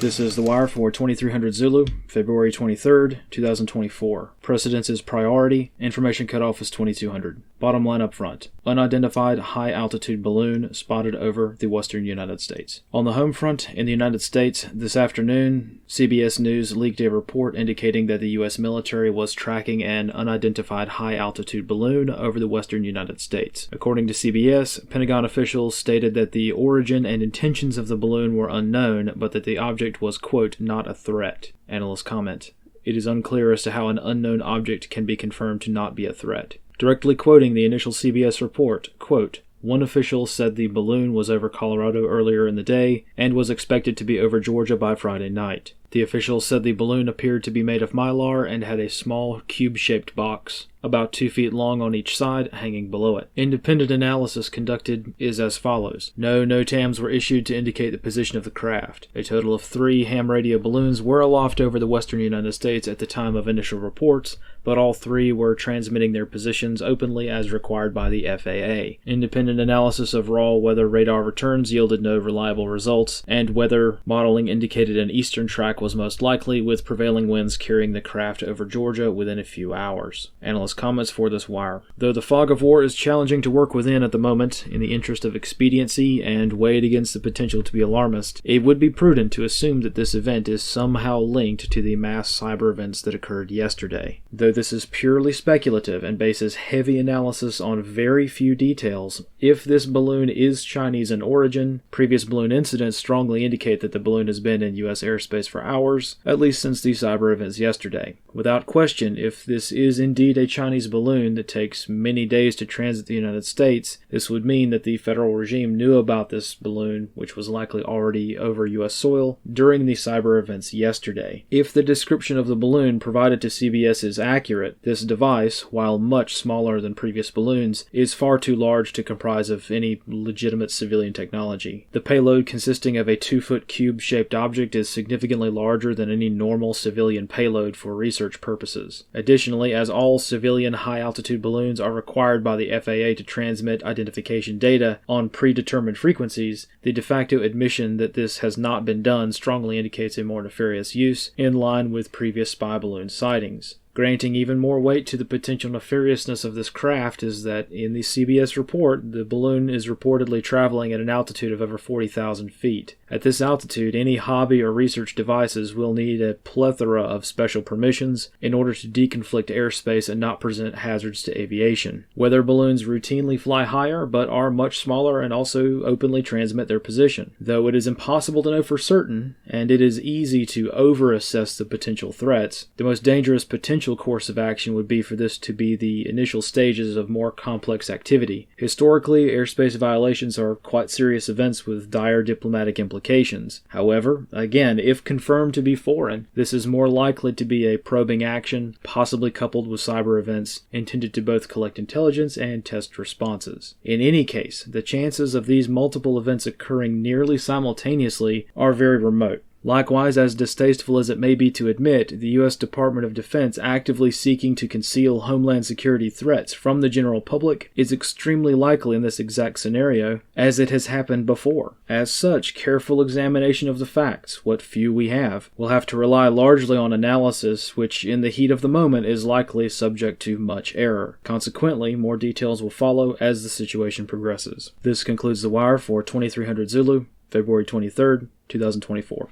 This is The Wire for 2300 Zulu, February 23rd, 2024. Precedence is priority. Information cutoff is 2200. Bottom line up front. Unidentified high-altitude balloon spotted over the western United States. On the home front, in the United States, this afternoon, CBS News leaked a report indicating that the U.S. military was tracking an unidentified high-altitude balloon over the western United States. According to CBS, Pentagon officials stated that the origin and intentions of the balloon were unknown, but that the object was, quote, not a threat. Analysts comment. It is unclear as to how an unknown object can be confirmed to not be a threat. Directly quoting the initial CBS report, quote, one official said the balloon was over Colorado earlier in the day and was expected to be over Georgia by Friday night. The official said the balloon appeared to be made of mylar and had a small cube-shaped box, about 2 feet long on each side, hanging below it. Independent analysis conducted is as follows. No NOTAMs were issued to indicate the position of the craft. A total of 3 ham radio balloons were aloft over the western United States at the time of initial reports, but all 3 were transmitting their positions openly as required by the FAA. Independent analysis of raw weather radar returns yielded no reliable results, and weather modeling indicated an eastern track was most likely, with prevailing winds carrying the craft over Georgia within a few hours. Analyst comments for this wire. Though the fog of war is challenging to work within at the moment, in the interest of expediency and weighed against the potential to be alarmist, it would be prudent to assume that this event is somehow linked to the mass cyber events that occurred yesterday. Though this is purely speculative and bases heavy analysis on very few details, if this balloon is Chinese in origin, previous balloon incidents strongly indicate that the balloon has been in U.S. airspace for hours, at least since the cyber events yesterday. Without question, if this is indeed a Chinese balloon that takes many days to transit the United States, this would mean that the federal regime knew about this balloon, which was likely already over U.S. soil, during the cyber events yesterday. If the description of the balloon provided to CBS is accurate, this device, while much smaller than previous balloons, is far too large to comprise of any legitimate civilian technology. The payload, consisting of a 2-foot cube-shaped object, is significantly larger than any normal civilian payload for research purposes. Additionally, as all civilian high-altitude balloons are required by the FAA to transmit identification data on predetermined frequencies, the de facto admission that this has not been done strongly indicates a more nefarious use, in line with previous spy balloon sightings. Granting even more weight to the potential nefariousness of this craft is that in the CBS report, the balloon is reportedly traveling at an altitude of over 40,000 feet. At this altitude, any hobby or research devices will need a plethora of special permissions in order to deconflict airspace and not present hazards to aviation. Weather balloons routinely fly higher, but are much smaller and also openly transmit their position. Though it is impossible to know for certain, and it is easy to over-assess the potential threats, the most dangerous potential course of action would be for this to be the initial stages of more complex activity. Historically, airspace violations are quite serious events with dire diplomatic implications. However, again, if confirmed to be foreign, this is more likely to be a probing action, possibly coupled with cyber events, intended to both collect intelligence and test responses. In any case, the chances of these multiple events occurring nearly simultaneously are very remote. Likewise, as distasteful as it may be to admit, the U.S. Department of Defense actively seeking to conceal homeland security threats from the general public is extremely likely in this exact scenario, as it has happened before. As such, careful examination of the facts, what few we have, will have to rely largely on analysis which, in the heat of the moment, is likely subject to much error. Consequently, more details will follow as the situation progresses. This concludes The Wire for 2300 Zulu, February 23rd, 2024.